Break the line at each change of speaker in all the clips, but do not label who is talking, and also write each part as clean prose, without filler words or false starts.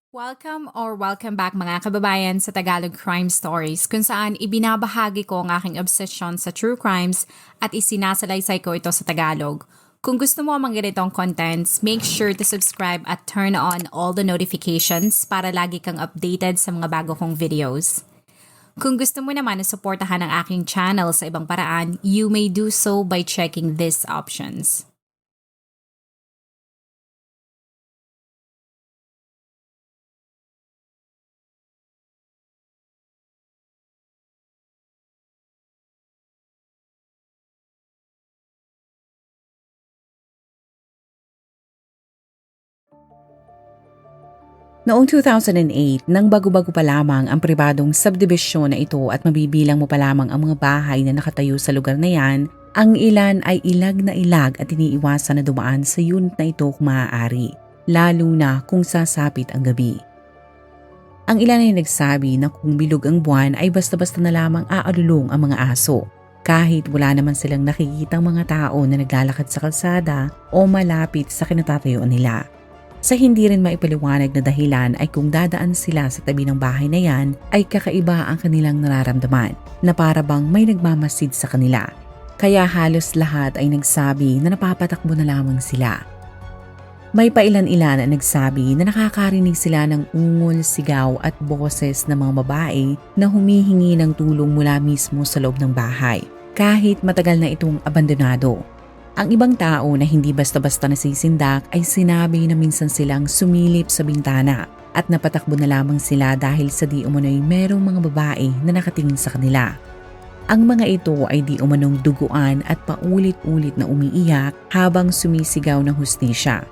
Welcome back mga kababayan sa Tagalog Crime Stories kung saan ibinabahagi ko ang aking obsession sa true crimes at isinasalaysay ko ito sa Tagalog. Kung gusto mo ang mga ganitong contents, make sure to subscribe at turn on all the notifications para lagi kang updated sa mga bago kong videos. Kung gusto mo naman na suportahan ang aking channel sa ibang paraan, you may do so by checking these options.
Noong 2008, nang bago-bago pa lamang ang pribadong subdivision na ito at mabibilang mo pa lamang ang mga bahay na nakatayo sa lugar na yan, ang ilan ay ilag na ilag at iniiwasan na dumaan sa unit na ito kung maaari, lalo na kung sasapit ang gabi. Ang ilan ay nagsabi na kung bilog ang buwan ay basta-basta na lamang aalulong ang mga aso, kahit wala naman silang nakikitang mga tao na naglalakad sa kalsada o malapit sa kinatatayuan nila. Sa hindi rin maipaliwanag na dahilan ay kung dadaan sila sa tabi ng bahay na yan ay kakaiba ang kanilang nararamdaman na para bang may nagmamasid sa kanila. Kaya halos lahat ay nagsabi na napapatakbo na lamang sila. May pailan-ilan na nagsabi na nakakarinig sila ng ungol, sigaw at boses ng mga babae na humihingi ng tulong mula mismo sa loob ng bahay kahit matagal na itong abandonado. Ang ibang tao na hindi basta-basta nasisindak ay sinabi na minsan silang sumilip sa bintana at napatakbo na lamang sila dahil sa di umano'y merong mga babae na nakatingin sa kanila. Ang mga ito ay di umanong duguan at paulit-ulit na umiiyak habang sumisigaw ng hustisya.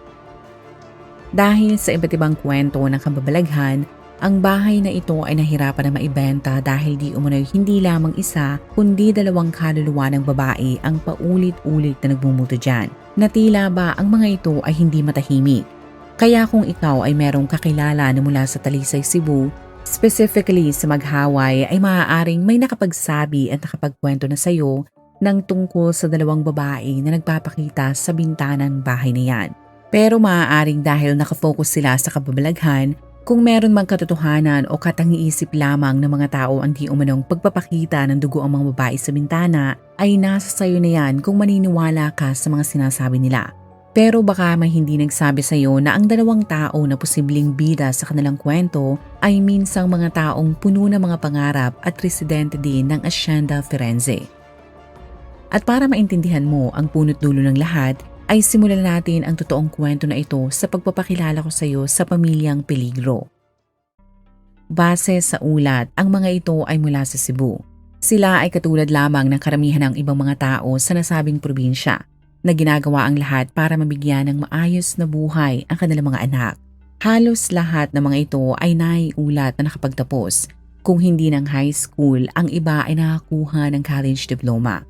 Dahil sa iba't ibang kwento ng kababalaghan, ang bahay na ito ay nahirapan na maibenta dahil di umano'y hindi lamang isa kundi dalawang kaluluwa ng babae ang paulit-ulit na nagmumuto dyan. Na tila ba ang mga ito ay hindi matahimik. Kaya kung ikaw ay merong kakilala na mula sa Talisay, Cebu, specifically sa Maghaway ay maaaring may nakapagsabi at nakapagkwento na sayo ng tungkol sa dalawang babae na nagpapakita sa bintanang bahay na yan. Pero maaaring dahil nakafocus sila sa kababalaghan, kung meron mang katotohanan o katangiisip lamang ng mga tao ang di umanong pagpapakita ng dugo ang mga babae sa bintana, ay nasa sayo na yan kung maniniwala ka sa mga sinasabi nila. Pero baka may hindi nagsabi sayo na ang dalawang tao na posibleng bida sa kanilang kwento ay minsang mga taong puno ng mga pangarap at residente din ng Hacienda Firenze. At para maintindihan mo ang punot dulo ng lahat, ay simulan natin ang totoong kwento na ito sa pagpapakilala ko sa iyo sa pamilyang Peligro. Base sa ulat, ang mga ito ay mula sa Cebu. Sila ay katulad lamang ng karamihan ng ibang mga tao sa nasabing probinsya na ginagawa ang lahat para mabigyan ng maayos na buhay ang kanilang mga anak. Halos lahat ng mga ito ay naiulat na nakapagtapos. Kung hindi ng high school, ang iba ay nakakuha ng college diploma.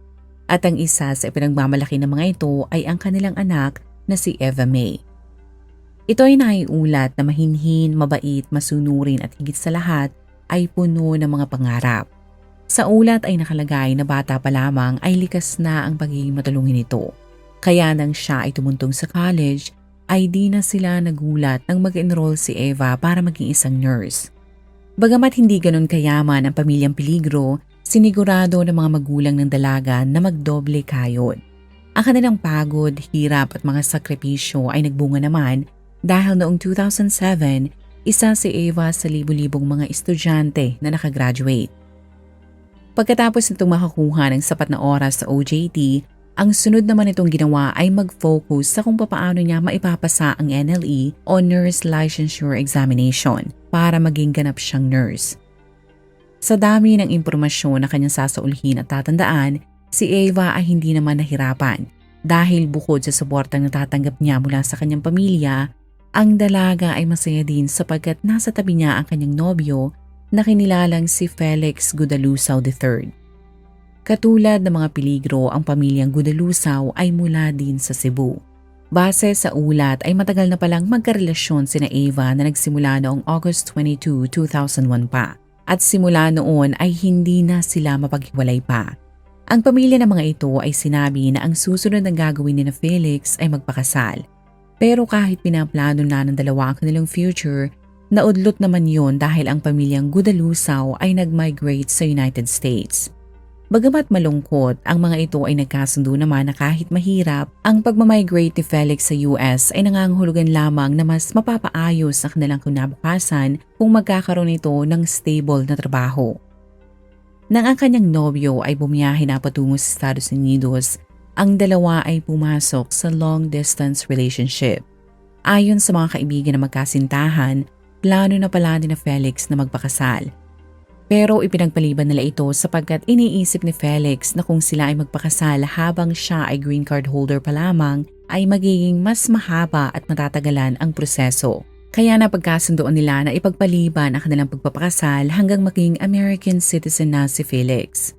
At ang isa sa ipinagmamalaki ng mga ito ay ang kanilang anak na si Eva May. Ito ay naiulat na mahinhin, mabait, masunurin at higit sa lahat ay puno ng mga pangarap. Sa ulat ay nakalagay na bata pa lamang ay likas na ang pagiging matulungin nito. Kaya nang siya ay tumuntong sa college, ay di na sila nagulat nang mag-enroll si Eva para maging isang nurse. Bagamat hindi ganon kayaman ang pamilyang Peligro, sinigurado ng mga magulang ng dalaga na magdoble kayod. Ang kanilang pagod, hirap at mga sakripisyo ay nagbunga naman dahil noong 2007, isa si Eva sa libu-libong mga estudyante na nakagraduate. Pagkatapos nitong makakuha ng sapat na oras sa OJT, ang sunod naman itong ginawa ay mag-focus sa kung paano niya maipapasa ang NLE o Nurse Licensure Examination para maging ganap siyang nurse. Sa dami ng impormasyon na kanyang sasaulhin at tatandaan, si Eva ay hindi naman nahirapan dahil bukod sa suportang natatanggap niya mula sa kanyang pamilya, ang dalaga ay masaya din sapagkat nasa tabi niya ang kanyang nobyo na kinilalang si Felix Gudalusaw III. Katulad ng mga Peligro, ang pamilyang Gudalusaw ay mula din sa Cebu. Base sa ulat ay matagal na palang magkarelasyon sina Eva na nagsimula noong August 22, 2001 pa. At simula noon ay hindi na sila mapaghiwalay pa. Ang pamilya ng mga ito ay sinabi na ang susunod na gagawin ni na Felix ay magpakasal. Pero kahit pinaplano na ng dalawa ang kanilang future, Naudlot naman yun dahil ang pamilyang Gudalusaw ay nag-migrate sa United States. Bagamat malungkot, ang mga ito ay nagkasundo naman na kahit mahirap, ang pagmamigrate ni Felix sa US ay nangangahulugan lamang na mas mapapaayos ang kanilang kinabukasan kung magkakaroon ito ng stable na trabaho. Nang ang kanyang nobyo ay bumiyahe na patungo sa Estados Unidos, ang dalawa ay pumasok sa long-distance relationship. Ayon sa mga kaibigan na magkasintahan, plano na pala ni Felix na magpakasal. Pero ipinagpaliban nila ito sapagkat iniisip ni Felix na kung sila ay magpakasal habang siya ay green card holder pa lamang ay magiging mas mahaba at matatagalan ang proseso. Kaya napagkasundoan nila na ipagpaliban ang kanilang pagpapakasal hanggang maging American citizen na si Felix.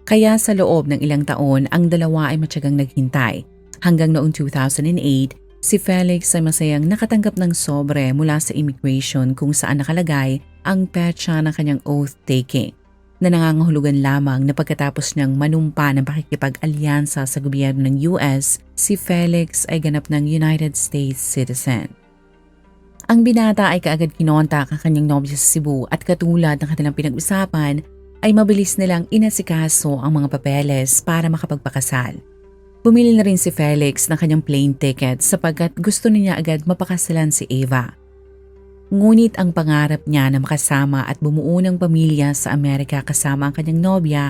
Kaya sa loob ng ilang taon ang dalawa ay matyagang naghintay. Hanggang noong 2008, si Felix ay masayang nakatanggap ng sobre mula sa immigration kung saan nakalagay ang petsa ng kanyang oath-taking na nangangahulugan lamang na pagkatapos niyang manumpa ng pakikipag-alyansa sa gobyerno ng US, si Felix ay ganap ng United States citizen. Ang binata ay kaagad kinontak ang kanyang nobya sa Cebu at katulad ng kanilang pinag-usapan ay mabilis nilang inasikaso ang mga papeles para makapagpakasal. Bumili na rin si Felix ng kanyang plane ticket sapagkat gusto niya agad mapakasalan si Eva. Ngunit ang pangarap niya na makasama at bumuo ng pamilya sa Amerika kasama ang kanyang nobya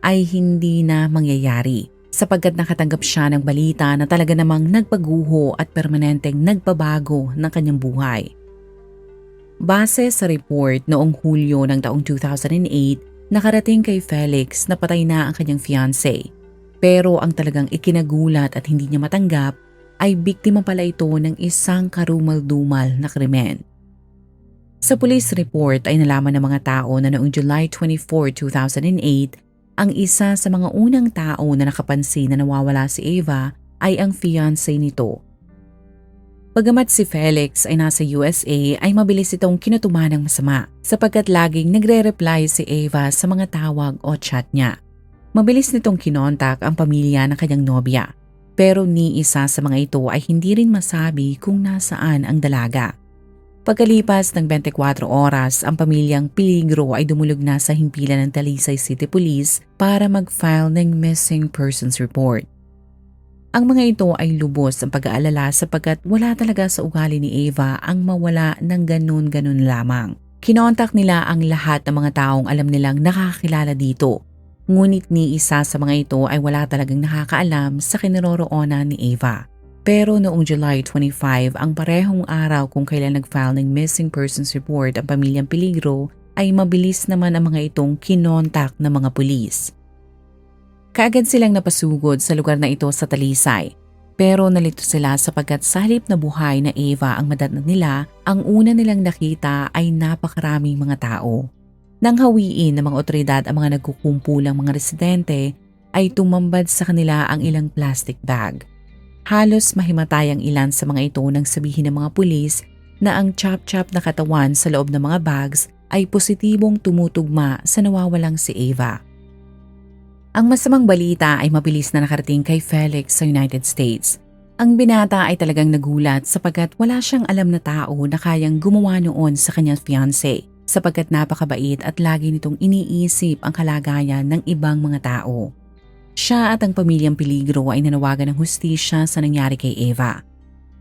ay hindi na mangyayari sapagkat nakatanggap siya ng balita na talaga namang nagpaguho at permanenteng nagpabago ng kanyang buhay. Base sa report noong Hulyo ng taong 2008, nakarating kay Felix na patay na ang kanyang fiancé. Pero ang talagang ikinagulat at hindi niya matanggap ay biktima pala ito ng isang karumal-dumal na krimen. Sa police report ay nalaman ng mga tao na noong July 24, 2008, ang isa sa mga unang tao na nakapansin na nawawala si Eva ay ang fiancé nito. Bagamat si Felix ay nasa USA ay mabilis itong kinatuman ng masama sapagkat laging nagre-reply si Eva sa mga tawag o chat niya. Mabilis nitong kinontak ang pamilya ng kanyang nobya pero ni isa sa mga ito ay hindi rin masabi kung nasaan ang dalaga. Pagkalipas ng 24 oras, ang pamilyang Peligro ay dumulog na sa himpilan ng Talisay City Police para mag-file ng missing persons report. Ang mga ito ay lubos ang pag-aalala sapagkat wala talaga sa ugali ni Eva ang mawala ng ganun-ganun lamang. Kinontak nila ang lahat ng mga taong alam nilang nakakakilala dito. Ngunit ni isa sa mga ito ay wala talagang nakakaalam sa kinaroroonan ni Eva. Pero noong July 25, ang parehong araw kung kailan nag-file ng missing persons report ang pamilyang Peligro, ay mabilis naman ang mga itong kinontak ng mga pulis. Kaagad silang napasugod sa lugar na ito sa Talisay. Pero nalito sila sapagkat sa halip na buhay na Eva ang madatnan nila, ang una nilang nakita ay napakaraming mga tao. Nang hawiin ng mga otoridad ang mga nagkukumpulang mga residente, ay tumambad sa kanila ang ilang plastic bag. Halos mahimatay ang ilan sa mga ito nang sabihin ng mga pulis na ang chop-chop na katawan sa loob ng mga bags ay positibong tumutugma sa nawawalang si Eva. Ang masamang balita ay mabilis na nakarating kay Felix sa United States. Ang binata ay talagang nagulat sapagkat wala siyang alam na tao na kayang gumawa noon sa kanyang fiancé sapagkat napakabait at lagi nitong iniisip ang kalagayan ng ibang mga tao. Siya at ang pamilyang Peligro ay nanawagan ng hustisya sa nangyari kay Eva.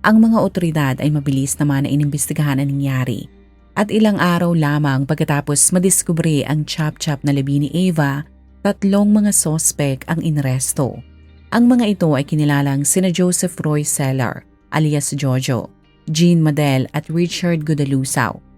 Ang mga otoridad ay mabilis naman na inimbestigahan ang nangyari. At ilang araw lamang pagkatapos madiskubre ang chop-chop na labi ni Eva, 3 mga sospek ang inaresto. Ang mga ito ay kinilalang sina Joseph Roy Seller alias Jojo, Jean Madel at Richard Gudalusaw.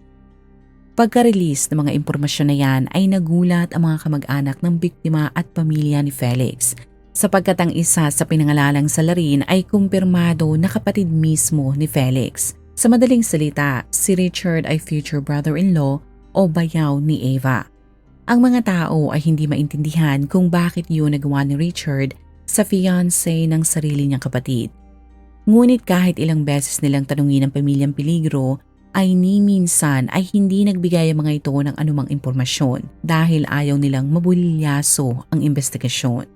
Pagka-release ng mga impormasyon na yan ay nagulat ang mga kamag-anak ng biktima at pamilya ni Felix sapagkat ang isa sa pinangalalang salarin ay kumpirmado na kapatid mismo ni Felix. Sa madaling salita, si Richard ay future brother-in-law o bayaw ni Eva. Ang mga tao ay hindi maintindihan kung bakit yun nagawa ni Richard sa fiancé ng sarili niyang kapatid. Ngunit kahit ilang beses nilang tanungin ang pamilyang Peligro, ay ni minsan ay hindi nagbigay ang mga ito ng anumang impormasyon dahil ayaw nilang mabulyaso ang investigasyon.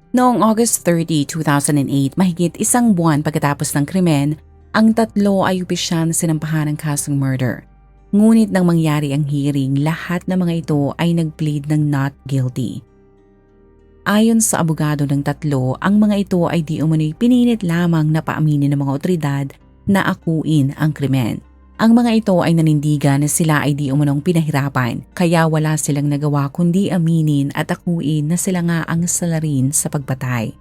Noong August 30, 2008, mahigit 1 buwan pagkatapos ng krimen, Ang tatlo ay opisyal na sinampahan ng kasong murder. Ngunit nang mangyari ang hearing, lahat ng mga ito ay nag-plead ng not guilty. Ayon sa abogado ng tatlo, ang mga ito ay di umano'y pinilit lamang na paaminin ng mga otoridad na akuin ang krimen. Ang mga ito ay nanindigan na sila ay di umanong pinahirapan, kaya wala silang nagawa kundi aminin at akuin na sila nga ang salarin sa pagpatay.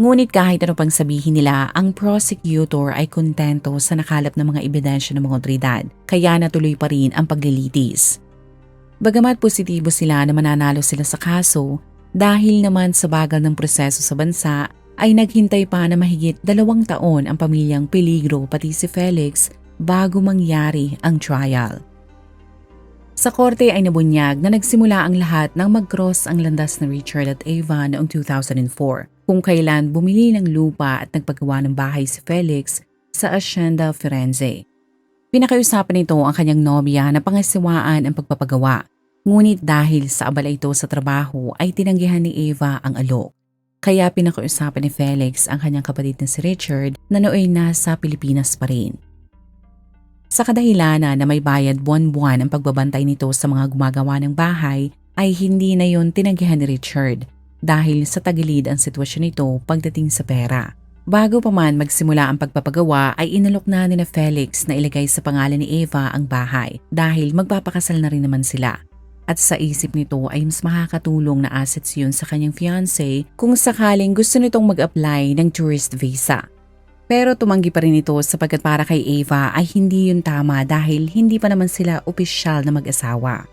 Ngunit kahit ano pang sabihin nila, ang prosecutor ay kontento sa nakalap ng mga ebidensya ng mga otoridad, kaya natuloy pa rin ang paglilitis. Bagamat positibo sila na mananalo sila sa kaso, dahil naman sa bagal ng proseso sa bansa, ay naghintay pa na mahigit 2 taon ang pamilyang Peligro pati si Felix bago mangyari ang trial. Sa korte ay nabunyag na nagsimula ang lahat nang mag-cross ang landas na Richard at Eva noong 2004, kung kailan bumili ng lupa at nagpagawa ng bahay si Felix sa Hacienda Firenze. Pinakiusapan nito ang kanyang nobya na pangasiwaan ang pagpapagawa, ngunit dahil sa abala ito sa trabaho ay tinanggihan ni Eva ang alok. Kaya pinakiusapan ni Felix ang kanyang kapatid na si Richard na nooy nasa Pilipinas pa rin. Sa kadahilanan na may bayad buwan-buwan ang pagbabantay nito sa mga gumagawa ng bahay, ay hindi na yon tinanggihan ni Richard dahil sa tagilid ang sitwasyon nito pagdating sa pera. Bago pa man magsimula ang pagpapagawa ay inalok na ni Felix na ilagay sa pangalan ni Eva ang bahay dahil magpapakasal na rin naman sila. At sa isip nito ay mas makakatulong na assets yun sa kanyang fiancé kung sakaling gusto nitong mag-apply ng tourist visa. Pero tumanggi pa rin ito sapagkat para kay Eva ay hindi yun tama dahil hindi pa naman sila opisyal na mag-asawa.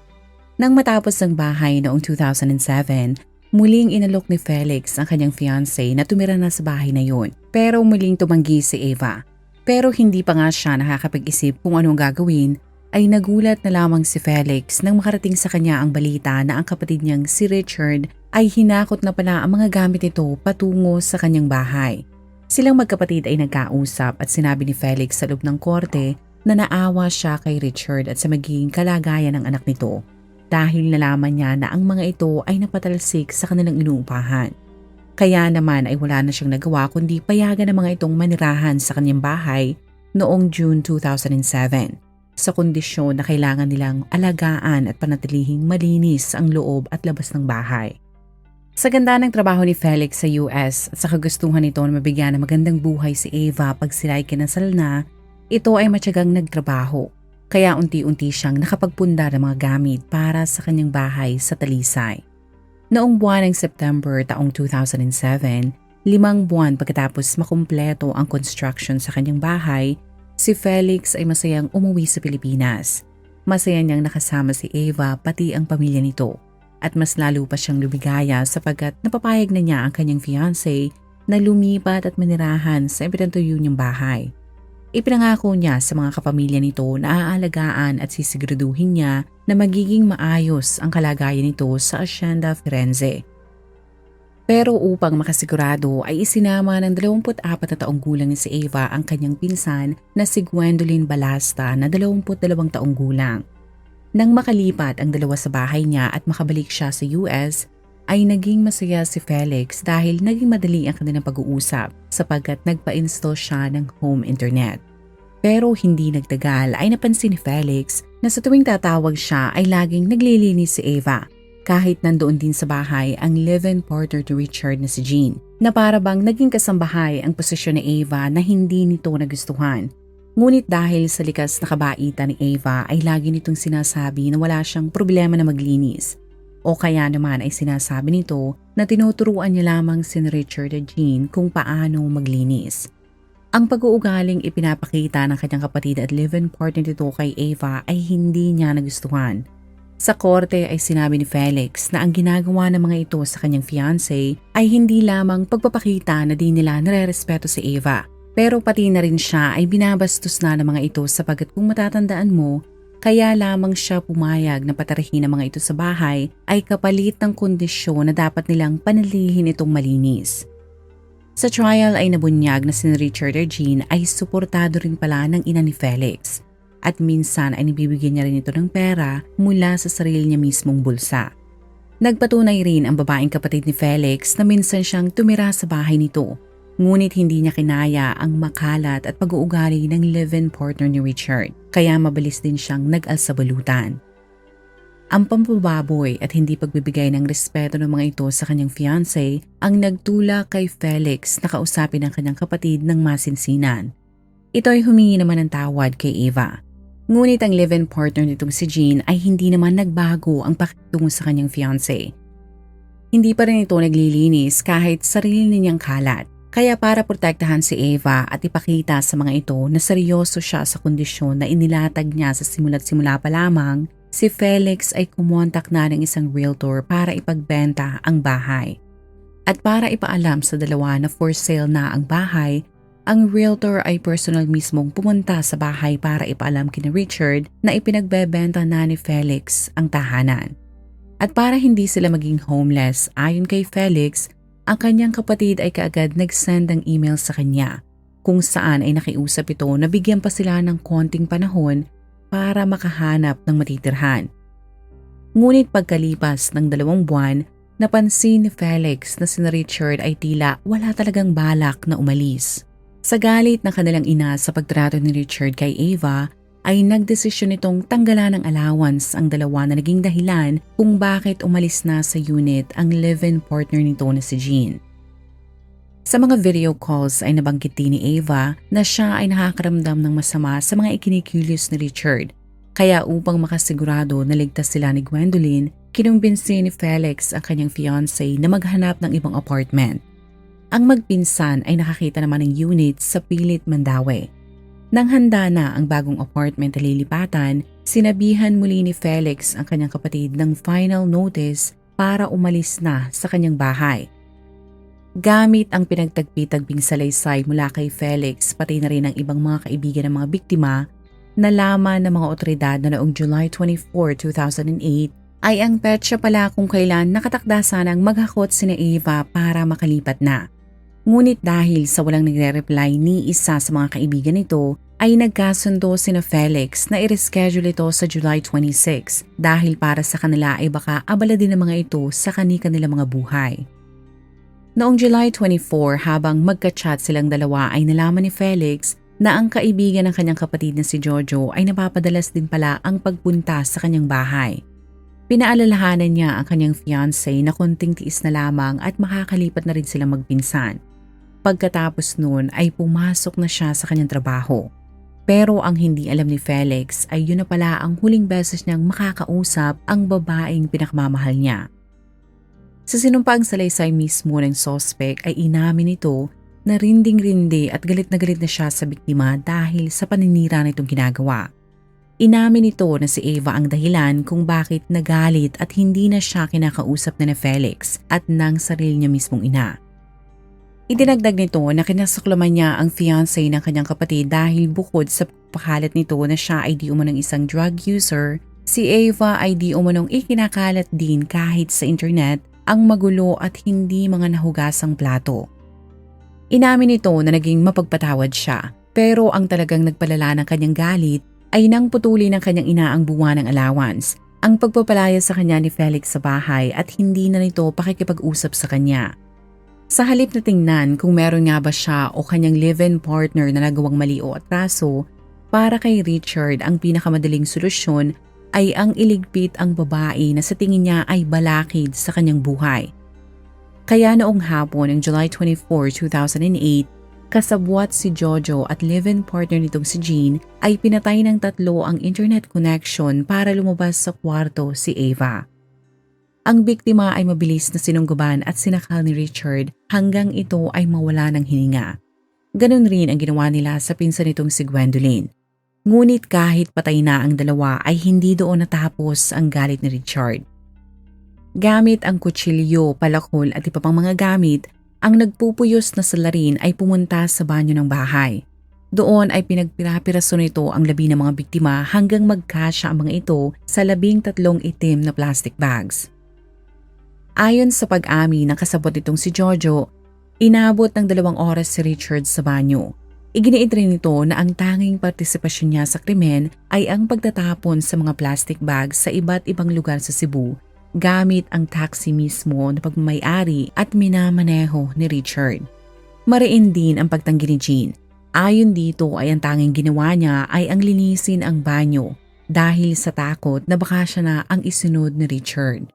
Nang matapos ang bahay noong 2007, muling inalok ni Felix ang kanyang fiancé na tumira na sa bahay na yun. Pero muling tumanggi si Eva. Pero hindi pa nga siya nakakapag-isip kung anong gagawin, ay nagulat na lamang si Felix nang makarating sa kanya ang balita na ang kapatid niyang si Richard ay hinakot na pala ang mga gamit nito patungo sa kanyang bahay. Silang magkapatid ay nagkausap at sinabi ni Felix sa loob ng korte na naawa siya kay Richard at sa magiging kalagayan ng anak nito dahil nalaman niya na ang mga ito ay napatalsik sa kanilang inuupahan. Kaya naman ay wala na siyang nagawa kundi payagan ng mga itong manirahan sa kanyang bahay noong June 2007 sa kondisyon na kailangan nilang alagaan at panatilihing malinis ang loob at labas ng bahay. Sa ganda ng trabaho ni Felix sa US at sa kagustuhan nito na mabigyan ng magandang buhay si Eva pag sila ay kinasal na, ito ay matyagang nagtrabaho. Kaya unti-unti siyang nakapagpunda ng mga gamit para sa kanyang bahay sa Talisay. Noong buwan ng September taong 2007, 5 buwan pagkatapos makumpleto ang construction sa kanyang bahay, si Felix ay masayang umuwi sa Pilipinas. Masaya niyang nakasama si Eva pati ang pamilya nito. At mas lalo pa siyang lumigaya sapagkat napapayag na niya ang kanyang fiancé na lumipat at manirahan sa ipinatuyo niyang bahay. Ipinangako niya sa mga kapamilya nito na aalagaan at sisiguraduhin niya na magiging maayos ang kalagayan nito sa Hacienda Firenze. Pero upang makasigurado ay isinama ng 24 na taong gulang ni si Eva ang kanyang pinsan na si Gwendolyn Balasta na 22 taong gulang. Nang makalipat ang dalawa sa bahay niya at makabalik siya sa US, ay naging masaya si Felix dahil naging madali ang kanilang pag-uusap sapagkat nagpa-install siya ng home internet. Pero hindi nagtagal ay napansin ni Felix na sa tuwing tatawag siya ay laging naglilinis si Eva kahit nandoon din sa bahay ang live-in partner ni Richard na si Jean na para bang naging kasambahay ang posisyon ni Eva na hindi nito nagustuhan. Ngunit dahil sa likas na kabaitan ni Eva ay lagi nitong sinasabi na wala siyang problema na maglinis. O kaya naman ay sinasabi nito na tinuturuan niya lamang si Richard at Jean kung paano maglinis. Ang pag-uugaling ipinapakita ng kanyang kapatid at live-in partner nito kay Eva ay hindi niya nagustuhan. Sa korte ay sinabi ni Felix na ang ginagawa ng mga ito sa kanyang fiancé ay hindi lamang pagpapakita na di nila nare-respeto si Eva. Pero pati na rin siya ay binabastos na ng mga ito sapagkat kung matatandaan mo, kaya lamang siya pumayag na patarahin ang mga ito sa bahay ay kapalit ng kondisyon na dapat nilang panalihin itong malinis. Sa trial ay nabunyag na si Richard at Jean ay suportado rin pala ng ina ni Felix at minsan ay nibibigyan niya rin ito ng pera mula sa sarili niya mismong bulsa. Nagpatunay rin ang babaeng kapatid ni Felix na minsan siyang tumira sa bahay nito. Ngunit hindi niya kinaya ang makalat at pag-uugali ng live-in partner ni Richard, kaya mabilis din siyang nag-alsabalutan. Ang pambababoy at hindi pagbibigay ng respeto ng mga ito sa kanyang fiancé ang nagtulak kay Felix na kausapin ang kanyang kapatid ng masinsinan. Ito ay humingi naman ng tawad kay Eva. Ngunit ang live-in partner nitong si Jean ay hindi naman nagbago ang pakitungo sa kanyang fiancé. Hindi pa rin ito naglilinis kahit sarili niyang kalat. Kaya para protektahan si Eva at ipakita sa mga ito na seryoso siya sa kondisyon na inilatag niya sa simula't simula pa lamang, si Felix ay kumontak na ng isang realtor para ipagbenta ang bahay. At para ipaalam sa dalawa na for sale na ang bahay, ang realtor ay personal mismong pumunta sa bahay para ipaalam kina Richard na ipinagbebenta na ni Felix ang tahanan. At para hindi sila maging homeless, ayon kay Felix, ang kanyang kapatid ay kaagad nag-send ng email sa kanya kung saan ay nakiusap ito na bigyan pa sila ng konting panahon para makahanap ng matitirhan. Ngunit pagkalipas ng 2 buwan, napansin ni Felix na si Richard ay tila wala talagang balak na umalis. Sa galit ng kanilang ina sa pagtrato ni Richard kay Eva, ay nagdesisyon itong tanggalan ng allowance ang dalawa na naging dahilan kung bakit umalis na sa unit ang live-in partner nito na si Jean. Sa mga video calls ay nabanggit din ni Eva na siya ay nakakaramdam ng masama sa mga ikinikilos ni Richard. Kaya upang makasigurado na ligtas sila ni Gwendolyn, kinumbinsi ni Felix ang kanyang fiancé na maghanap ng ibang apartment. Ang magpinsan ay nakakita naman ng unit sa Pilit, Mandaue. Nang handa na ang bagong apartment na lilipatan, sinabihan muli ni Felix ang kanyang kapatid ng final notice para umalis na sa kanyang bahay. Gamit ang pinagtagpi-tagping salaysay mula kay Felix pati na rin ang ibang mga kaibigan ng mga biktima, nalaman ng mga otoridad na noong July 24, 2008 ay ang petsa pala kung kailan nakatakda sanang maghakot sina Eva para makalipat na. Ngunit dahil sa walang nagre-reply ni isa sa mga kaibigan nito, ay nagkasundo sina Felix na i-reschedule ito sa July 26 dahil para sa kanila ay baka abala din ng mga ito sa kanilang mga buhay. Noong July 24, habang magka-chat silang dalawa ay nalaman ni Felix na ang kaibigan ng kanyang kapatid na si Jojo ay napapadalas din pala ang pagpunta sa kanyang bahay. Pinaalalahanan niya ang kanyang fiancé na konting tiis na lamang at makakalipat na rin silang magpinsan. Pagkatapos noon ay pumasok na siya sa kanyang trabaho. Pero ang hindi alam ni Felix ay yun na pala ang huling beses niyang makakausap ang babaeng pinakamamahal niya. Sa sinumpaang salaysay mismo ng sospek ay inamin ito na rinding-rindi at galit na siya sa biktima dahil sa paninira nitong ginagawa. Inamin nito na si Eva ang dahilan kung bakit nagalit at hindi na siya kinakausap na Felix at ng sarili niya mismong ina. Idinagdag nito na kinasuklaman niya ang fiancé ng kanyang kapatid dahil bukod sa pagpakalat nito na siya ay di umanong isang drug user, si Eva ay di umanong ikinakalat din kahit sa internet ang magulo at hindi mga nahugasang plato. Inamin nito na naging mapagpatawad siya, pero ang talagang nagpalala ng kanyang galit ay nang putuli ng kanyang ina ang buwan ng allowance, ang pagpapalaya sa kanya ni Felix sa bahay at hindi na nito pakikipag-usap sa kanya. Sa halip na tingnan kung meron nga ba siya o kanyang live-in partner na nagawang mali o atraso, para kay Richard ang pinakamadaling solusyon ay ang iligpit ang babae na sa tingin niya ay balakid sa kanyang buhay. Kaya noong hapon ng July 24, 2008, kasabwat si Jojo at live-in partner nitong si Jean ay pinatay ng 3 ang internet connection para lumabas sa kwarto si Eva. Ang biktima ay mabilis na sinungguban at sinakal ni Richard hanggang ito ay mawala ng hininga. Ganon rin ang ginawa nila sa pinsan nitong si Gwendolyn. Ngunit kahit patay na ang dalawa ay hindi doon natapos ang galit ni Richard. Gamit ang kutsilyo, palakol at iba pang mga gamit, ang nagpupuyos na salarin ay pumunta sa banyo ng bahay. Doon ay pinagpirapiraso nito ang labi ng mga biktima hanggang magkasya ang mga ito sa 13 itim na plastic bags. Ayon sa pag-amin ng kasabot nitong si Jojo, inabot ng 2 oras si Richard sa banyo. Iginiit rin nito na ang tanging partisipasyon niya sa krimen ay ang pagtatapon sa mga plastic bags sa iba't ibang lugar sa Cebu gamit ang taxi mismo na pagmamay-ari at minamaneho ni Richard. Mariin din ang pagtanggi ni Jean. Ayon dito ay ang tanging ginawa niya ay ang linisin ang banyo dahil sa takot na baka siya na ang isunod ni Richard.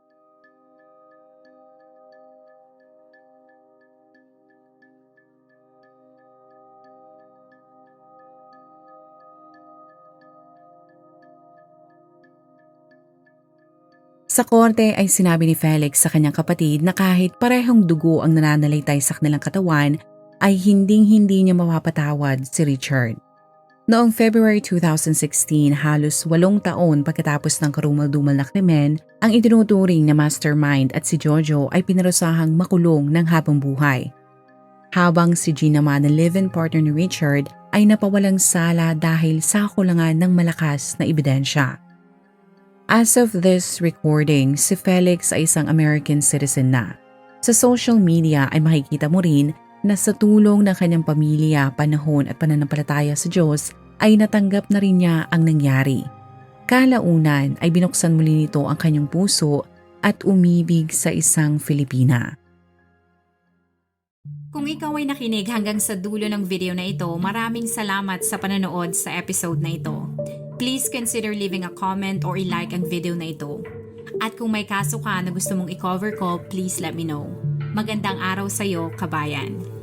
Sa korte ay sinabi ni Felix sa kanyang kapatid na kahit parehong dugo ang nananalaytay sa kanilang katawan ay hinding-hindi niya mapapatawad si Richard. Noong February 2016, halos 8 taon pagkatapos ng karumal-dumal na krimen, ang itinuturing na mastermind at si Jojo ay pinarusahang makulong ng habang buhay. Habang si Jean naman na live-in partner ni Richard ay napawalang sala dahil sa kulangan ng malakas na ebidensya. As of this recording, si Felix ay isang American citizen na. Sa social media ay makikita mo rin na sa tulong ng kanyang pamilya, panahon at pananampalataya sa Diyos ay natanggap na rin niya ang nangyari. Kalaunan ay binuksan muli nito ang kanyang puso at umibig sa isang Filipina.
Kung ikaw ay nakinig hanggang sa dulo ng video na ito, maraming salamat sa panonood sa episode na ito. Please consider leaving a comment or i-like ang video na ito. At kung may kaso ka na gusto mong i-cover ko, please let me know. Magandang araw sa iyo, kabayan.